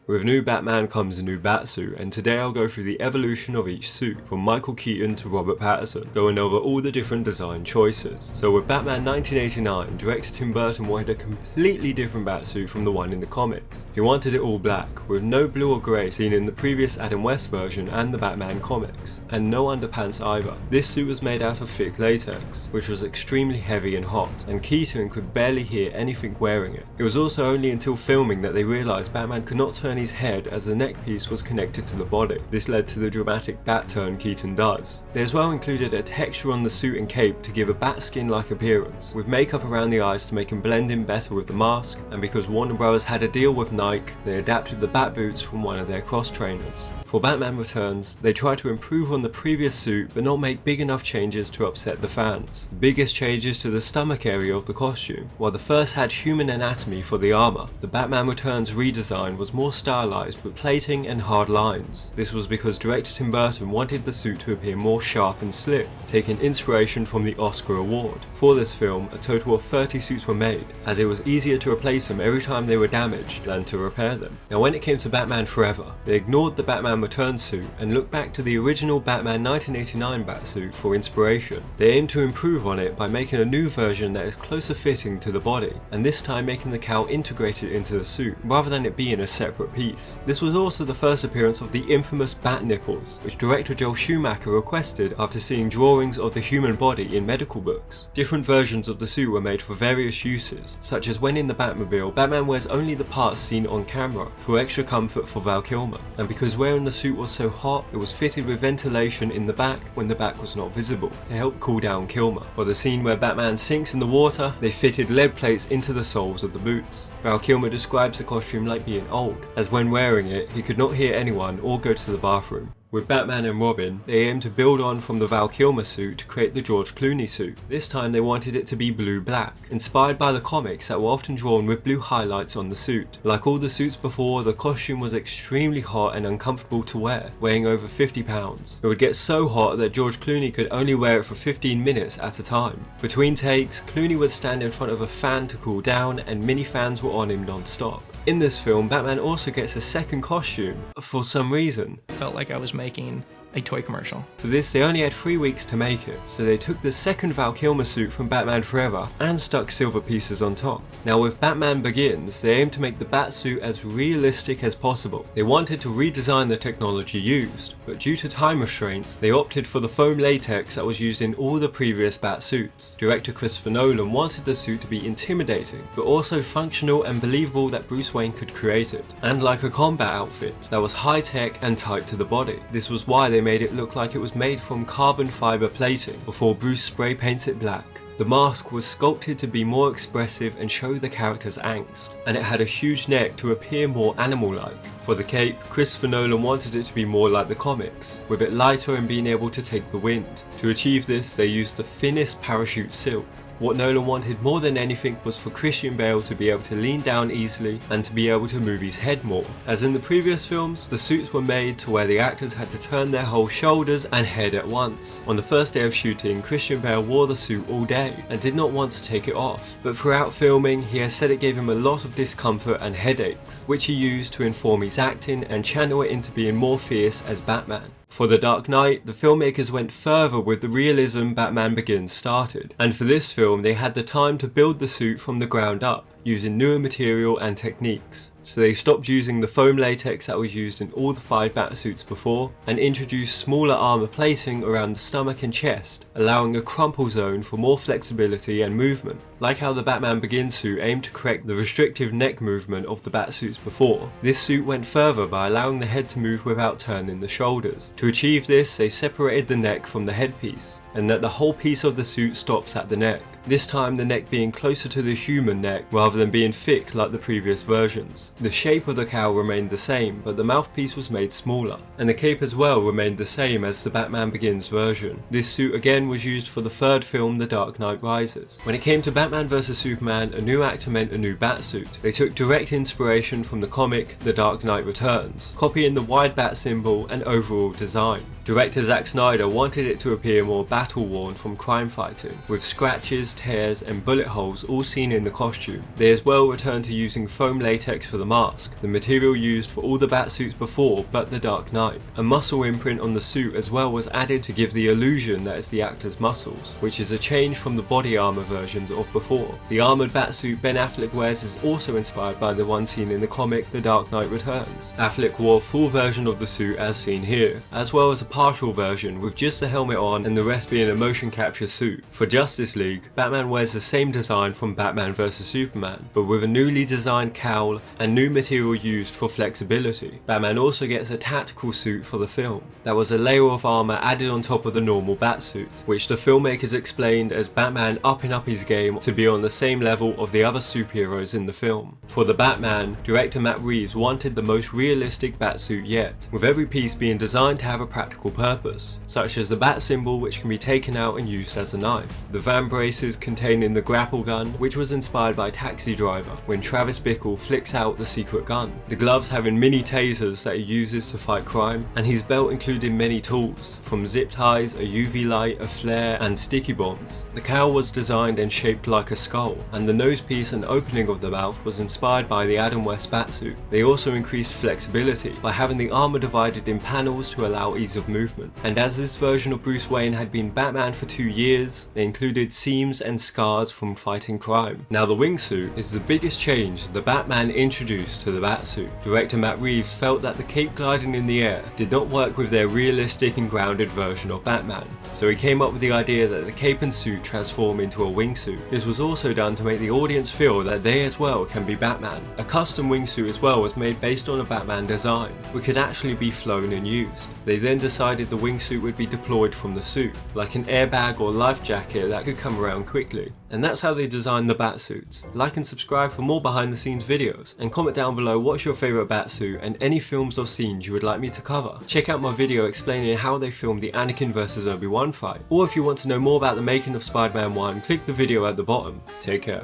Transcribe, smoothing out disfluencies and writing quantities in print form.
With a new Batman comes a new Batsuit, and today I'll go through the evolution of each suit, from Micheal Keaton to Robert Pattinson, going over all the different design choices. So with Batman 1989, director Tim Burton wanted a completely different Batsuit from the one in the comics. He wanted it all black, with no blue or grey seen in the previous Adam West version and the Batman comics, and no underpants either. This suit was made out of thick latex, which was extremely heavy and hot, and Keaton could barely hear anything wearing it. It was also only until filming that they realised Batman could not turn his head as the neck piece was connected to the body. This led to the dramatic bat turn Keaton does. They as well included a texture on the suit and cape to give a bat skin like appearance, with makeup around the eyes to make him blend in better with the mask, and because Warner Bros had a deal with Nike, they adapted the bat boots from one of their cross trainers. For Batman Returns, they tried to improve on the previous suit but not make big enough changes to upset the fans. The biggest changes to the stomach area of the costume. While the first had human anatomy for the armour, the Batman Returns redesign was more stylised with plating and hard lines. This was because director Tim Burton wanted the suit to appear more sharp and slick, taking inspiration from the Oscar award. For this film, a total of 30 suits were made, as it was easier to replace them every time they were damaged than to repair them. Now when it came to Batman Forever, they ignored the Batman Returns suit and looked back to the original Batman 1989 Batsuit for inspiration. They aimed to improve on it by making a new version that is closer fitting to the body, and this time making the cowl integrated into the suit rather than it being a separate piece. This was also the first appearance of the infamous bat nipples, which director Joel Schumacher requested after seeing drawings of the human body in medical books. Different versions of the suit were made for various uses, such as when in the Batmobile, Batman wears only the parts seen on camera for extra comfort for Val Kilmer, and because wearing the suit was so hot, it was fitted with ventilation in the back when the back was not visible, to help cool down Kilmer. For the scene where Batman sinks in the water, they fitted lead plates into the soles of the boots. Val Kilmer describes the costume like being old, as when wearing it, he could not hear anyone or go to the bathroom. With Batman and Robin, they aimed to build on from the Val Kilmer suit to create the George Clooney suit. This time they wanted it to be blue-black, inspired by the comics that were often drawn with blue highlights on the suit. Like all the suits before, the costume was extremely hot and uncomfortable to wear, weighing over 50 pounds. It would get so hot that George Clooney could only wear it for 15 minutes at a time. Between takes, Clooney would stand in front of a fan to cool down, and mini fans were on him non-stop. In this film, Batman also gets a second costume, for some reason. Felt like I was making a toy commercial. For this, they only had 3 weeks to make it, so they took the second Val Kilmer suit from Batman Forever and stuck silver pieces on top. Now with Batman Begins, they aimed to make the Batsuit as realistic as possible. They wanted to redesign the technology used, but due to time restraints, they opted for the foam latex that was used in all the previous Batsuits. Director Christopher Nolan wanted the suit to be intimidating, but also functional and believable that Bruce Wayne could create it, and like a combat outfit that was high-tech and tight to the body. This was why they made it look like it was made from carbon fiber plating before Bruce spray paints it black. The mask was sculpted to be more expressive and show the character's angst, and it had a huge neck to appear more animal-like. For the cape, Christopher Nolan wanted it to be more like the comics, with it lighter and being able to take the wind. To achieve this, they used the thinnest parachute silk. What Nolan wanted more than anything was for Christian Bale to be able to lean down easily and to be able to move his head more. As in the previous films, the suits were made to where the actors had to turn their whole shoulders and head at once. On the first day of shooting, Christian Bale wore the suit all day and did not want to take it off, but throughout filming he has said it gave him a lot of discomfort and headaches, which he used to inform his acting and channel it into being more fierce as Batman. For The Dark Knight, the filmmakers went further with the realism Batman Begins started, and for this film they had the time to build the suit from the ground up, using newer material and techniques. So they stopped using the foam latex that was used in all the 5 Batsuits before, and introduced smaller armour plating around the stomach and chest, allowing a crumple zone for more flexibility and movement. Like how the Batman Begins suit aimed to correct the restrictive neck movement of the Batsuits before, this suit went further by allowing the head to move without turning the shoulders. To achieve this, they separated the neck from the headpiece, and that the whole piece of the suit stops at the neck. This time the neck being closer to the human neck rather than being thick like the previous versions. The shape of the cowl remained the same, but the mouthpiece was made smaller, and the cape as well remained the same as the Batman Begins version. This suit again was used for the third film, The Dark Knight Rises. When it came to Batman vs Superman, a new actor meant a new Batsuit. They took direct inspiration from the comic The Dark Knight Returns, copying the wide bat symbol and overall design. Director Zack Snyder wanted it to appear more battle-worn from crime fighting, with scratches, tears and bullet holes all seen in the costume. They as well returned to using foam latex for the mask, the material used for all the Batsuits before but the Dark Knight. A muscle imprint on the suit as well was added to give the illusion that it's the actor's muscles, which is a change from the body armor versions of before. The armored Batsuit Ben Affleck wears is also inspired by the one seen in the comic The Dark Knight Returns. Affleck wore a full version of the suit as seen here, as well as a partial version with just the helmet on and the rest being a motion capture suit. For Justice League, Batman wears the same design from Batman vs Superman, but with a newly designed cowl and new material used for flexibility. Batman also gets a tactical suit for the film. That was a layer of armor added on top of the normal Batsuit, which the filmmakers explained as Batman upping up his game to be on the same level of the other superheroes in the film. For the Batman, director Matt Reeves wanted the most realistic Batsuit yet, with every piece being designed to have a practical purpose, such as the bat symbol which can be taken out and used as a knife, the van braces containing the grapple gun which was inspired by Taxi Driver when Travis Bickle flicks out the secret gun, the gloves having mini tasers that he uses to fight crime, and his belt including many tools, from zip ties, a UV light, a flare and sticky bombs. The cowl was designed and shaped like a skull, and the nose piece and opening of the mouth was inspired by the Adam West Batsuit. They also increased flexibility by having the armor divided in panels to allow ease of movement, and as this version of Bruce Wayne had been Batman for 2 years, they included seams and scars from fighting crime. Now the wingsuit is the biggest change the Batman introduced to the Batsuit. Director Matt Reeves felt that the cape gliding in the air did not work with their realistic and grounded version of Batman, so he came up with the idea that the cape and suit transform into a wingsuit. This was also done to make the audience feel that they as well can be Batman. A custom wingsuit as well was made based on a Batman design, which could actually be flown and used. They then decided the wingsuit would be deployed from the suit, like an airbag or life jacket that could come around quickly. And that's how they designed the Batsuits. Like and subscribe for more behind the scenes videos, and comment down below what's your favourite Batsuit and any films or scenes you would like me to cover. Check out my video explaining how they filmed the Anakin vs Obi-Wan fight, or if you want to know more about the making of Spider-Man 1, click the video at the bottom. Take care.